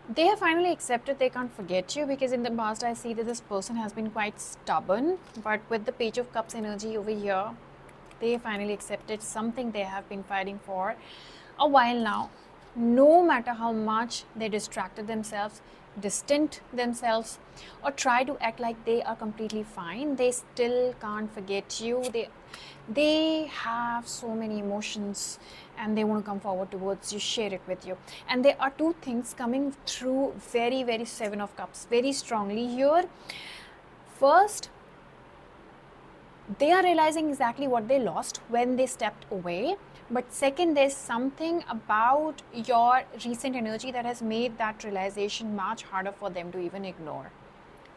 They have finally accepted they can't forget you, because in the past I see that this person has been quite stubborn, but with the Page of Cups energy over here, they finally accepted something they have been fighting for a while now. No matter how much they distracted themselves, distant themselves, or try to act like they are completely fine, they still can't forget you. They have so many emotions and they want to come forward towards you, share it with you. And there are two things coming through very, very Seven of Cups very strongly here. First, they are realizing exactly what they lost when they stepped away. But second, there's something about your recent energy that has made that realization much harder for them to even ignore.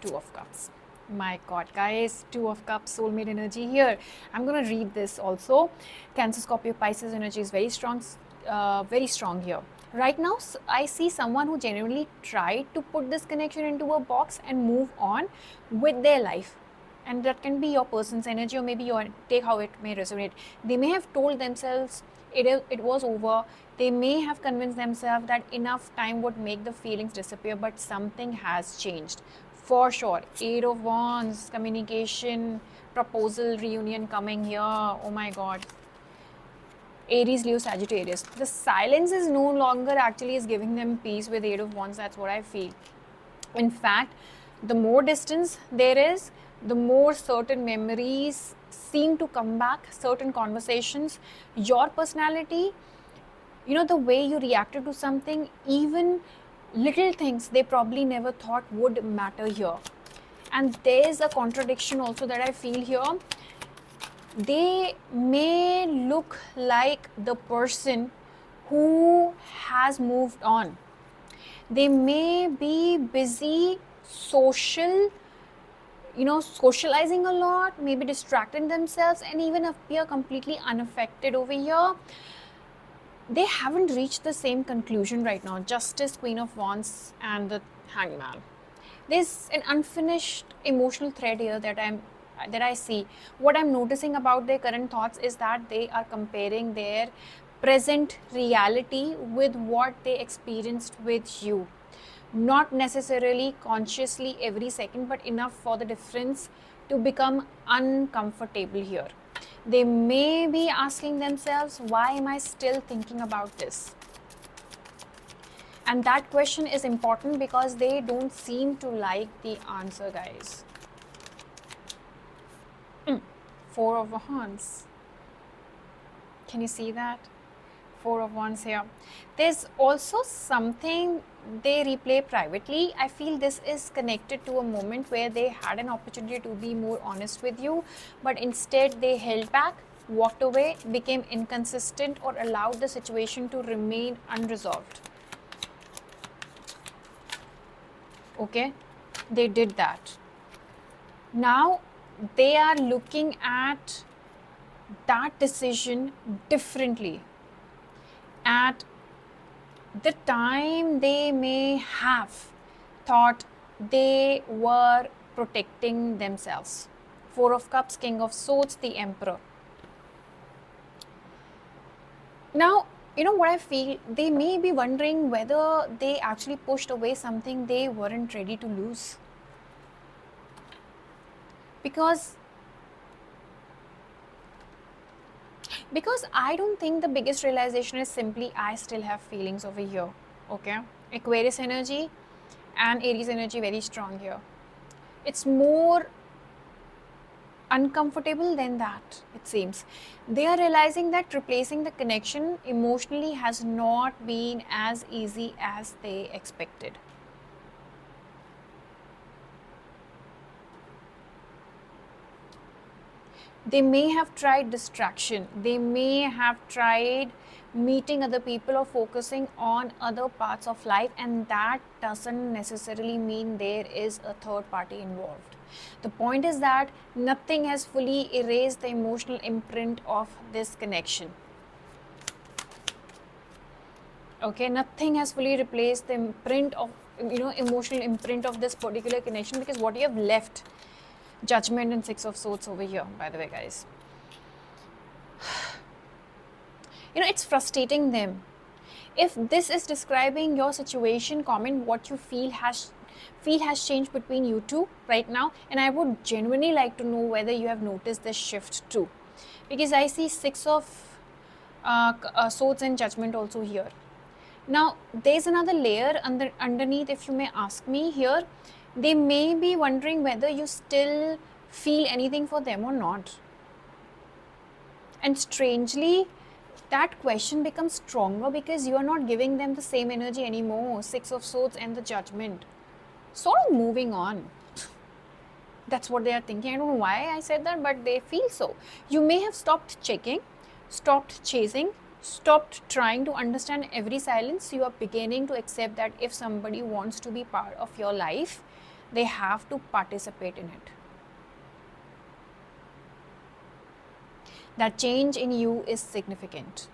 Two of Cups. My God, guys, Two of Cups, soulmate energy here. I'm going to read this also. Cancer, Scorpio, Pisces energy is very strong here. Right now, I see someone who genuinely tried to put this connection into a box and move on with their life. And that can be your person's energy, or maybe your, take how it may resonate. They may have told themselves it was over. They may have convinced themselves that enough time would make the feelings disappear, but something has changed. For sure. Eight of Wands, communication, proposal, reunion coming here. Oh my God. Aries, Leo, Sagittarius. The silence is no longer actually is giving them peace with Eight of Wands. That's what I feel. In fact, the more distance there is, the more certain memories seem to come back, certain conversations, your personality, the way you reacted to something, even little things they probably never thought would matter here. And there's a contradiction also that I feel here. They may look like the person who has moved on. They may be busy socializing a lot, maybe distracting themselves, and even appear completely unaffected over here. They haven't reached the same conclusion right now. Justice, Queen of Wands, and the Hangman. There's an unfinished emotional thread here that I see. What I'm noticing about their current thoughts is that they are comparing their present reality with what they experienced with you. Not necessarily consciously every second, but enough for the difference to become uncomfortable here. They may be asking themselves, why am I still thinking about this? And that question is important because they don't seem to like the answer, guys. Four of Wands. Can you see that? Four of Wands here. There's also something they replay privately. I feel this is connected to a moment where they had an opportunity to be more honest with you, but instead they held back, walked away, became inconsistent, or allowed the situation to remain unresolved. Okay, they did that. Now they are looking at that decision differently. At the time, they may have thought they were protecting themselves. Four of Cups, King of Swords, the Emperor. Now, what I feel, they may be wondering whether they actually pushed away something they weren't ready to lose. Because I don't think the biggest realization is simply I still have feelings over here. Okay, Aquarius energy and Aries energy very strong here. It's more uncomfortable than that, it seems. They are realizing that replacing the connection emotionally has not been as easy as they expected. They may have tried distraction. They may have tried meeting other people or focusing on other parts of life, and that doesn't necessarily mean there is a third party involved. The point is that nothing has fully erased the emotional imprint of this connection. Okay, nothing has fully replaced the imprint of, emotional imprint of this particular connection, because what you have left, Judgment and Six of Swords over here, by the way, guys. It's frustrating them. If this is describing your situation, comment what you feel has changed between you two right now, and I would genuinely like to know whether you have noticed this shift too, because I see Six of Swords and Judgment also here. Now there's another layer underneath, if you may ask me here. They may be wondering whether you still feel anything for them or not. And strangely, that question becomes stronger because you are not giving them the same energy anymore. Six of Swords and the Judgment. Sort of moving on. That's what they are thinking. I don't know why I said that, but they feel so. You may have stopped checking, stopped chasing, stopped trying to understand every silence. You are beginning to accept that if somebody wants to be part of your life, they have to participate in it. That change in you is significant.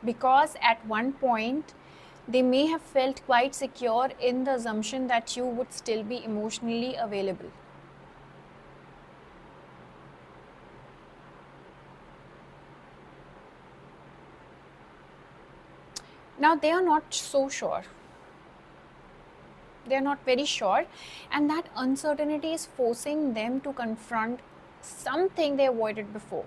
Because at one point, they may have felt quite secure in the assumption that you would still be emotionally available. Now they are not so sure. They are not very sure, and that uncertainty is forcing them to confront something they avoided before.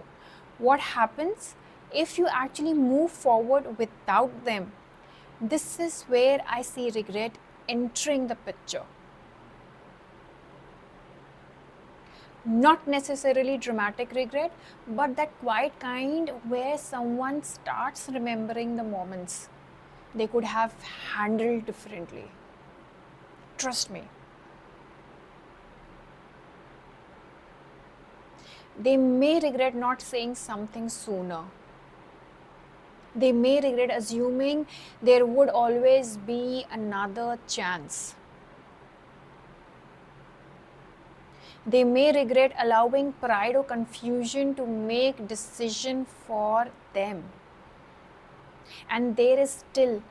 What happens if you actually move forward without them? This is where I see regret entering the picture. Not necessarily dramatic regret, but that quiet kind where someone starts remembering the moments they could have handled differently. Trust me. They may regret not saying something sooner. They may regret assuming there would always be another chance. They may regret allowing pride or confusion to make decision for them. And there is still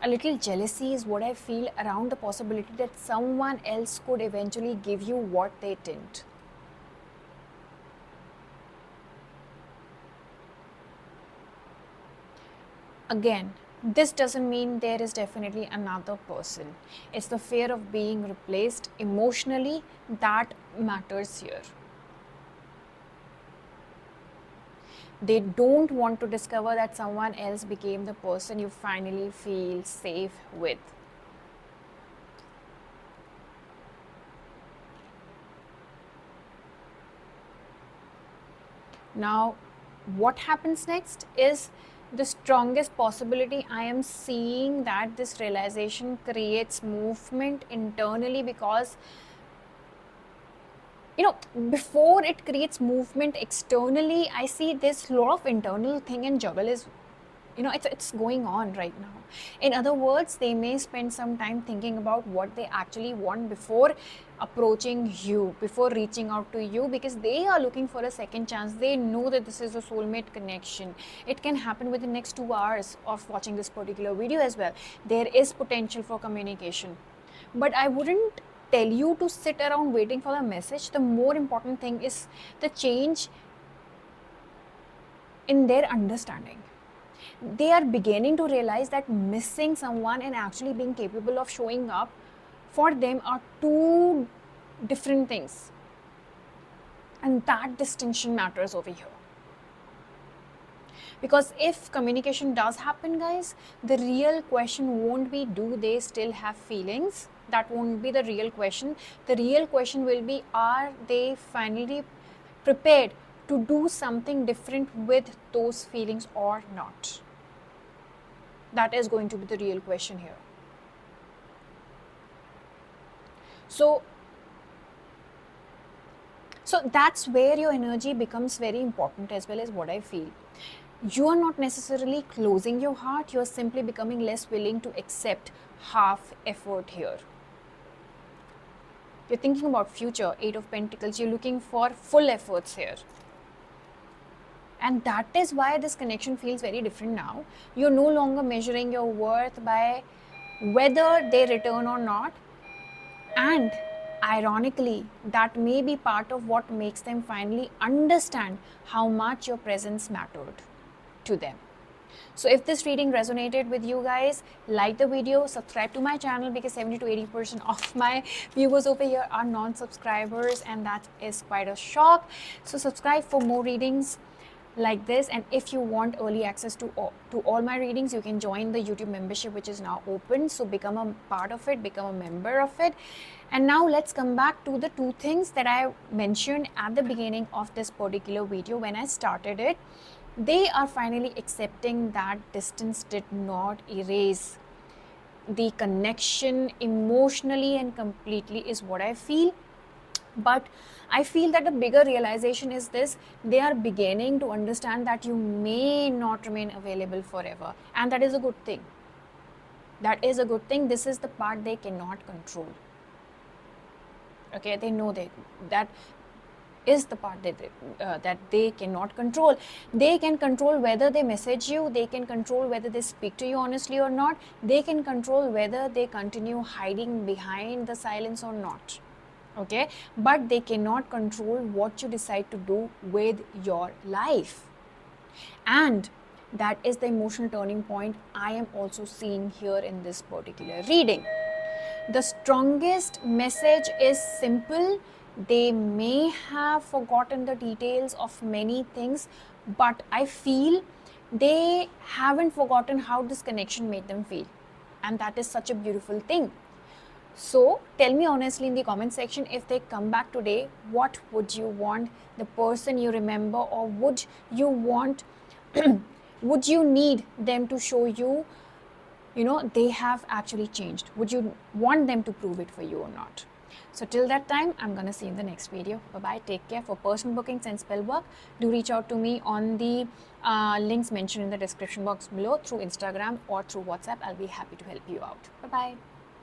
a little jealousy is what I feel around the possibility that someone else could eventually give you what they didn't. Again, this doesn't mean there is definitely another person. It's the fear of being replaced emotionally that matters here. They don't want to discover that someone else became the person you finally feel safe with. Now, what happens next is the strongest possibility I am seeing that this realization creates movement internally, because before it creates movement externally, I see this lot of internal thing and juggle is it's going on right now. In other words, they may spend some time thinking about what they actually want before approaching you, before reaching out to you, because they are looking for a second chance. They know that this is a soulmate connection. It can happen within the next 2 hours of watching this particular video as well. There is potential for communication, but I wouldn't tell you to sit around waiting for the message. The more important thing is the change in their understanding. They are beginning to realize that missing someone and actually being capable of showing up for them are two different things. And that distinction matters over here. Because if communication does happen, guys, the real question won't be, do they still have feelings? That won't be the real question. The real question will be, are they finally prepared to do something different with those feelings or not? That is going to be the real question here. So that's where your energy becomes very important, as well as what I feel. You are not necessarily closing your heart, you are simply becoming less willing to accept half effort here. You're thinking about future, 8 of Pentacles, you're looking for full efforts here. And that is why this connection feels very different now. You're no longer measuring your worth by whether they return or not. And ironically, that may be part of what makes them finally understand how much your presence mattered to them. So if this reading resonated with you guys, like the video, subscribe to my channel, because 70 to 80% of my viewers over here are non-subscribers, and that is quite a shock. So subscribe for more readings like this, and if you want early access to all my readings, you can join the YouTube membership, which is now open. So become a part of it, become a member of it. And now let's come back to the two things that I mentioned at the beginning of this particular video when I started it. They are finally accepting that distance did not erase the connection emotionally and completely, is what I feel. But I feel that the bigger realization is this: they are beginning to understand that you may not remain available forever, and that is a good thing. That is a good thing. This is the part they cannot control. Okay, they know that is the part that they cannot control. They can control whether they message you, they can control whether they speak to you honestly or not, they can control whether they continue hiding behind the silence or not. Okay, but they cannot control what you decide to do with your life. And that is the emotional turning point I am also seeing here in this particular reading. The strongest message is simple. They may have forgotten the details of many things, but I feel they haven't forgotten how this connection made them feel. And that is such a beautiful thing. So tell me honestly in the comment section, if they come back today, what would you want the person you remember, or would you want, would you need them to show you, they have actually changed? Would you want them to prove it for you or not? So till that time, I'm going to see you in the next video. Bye-bye. Take care. For personal bookings and spell work, do reach out to me on the links mentioned in the description box below, through Instagram or through WhatsApp. I'll be happy to help you out. Bye-bye.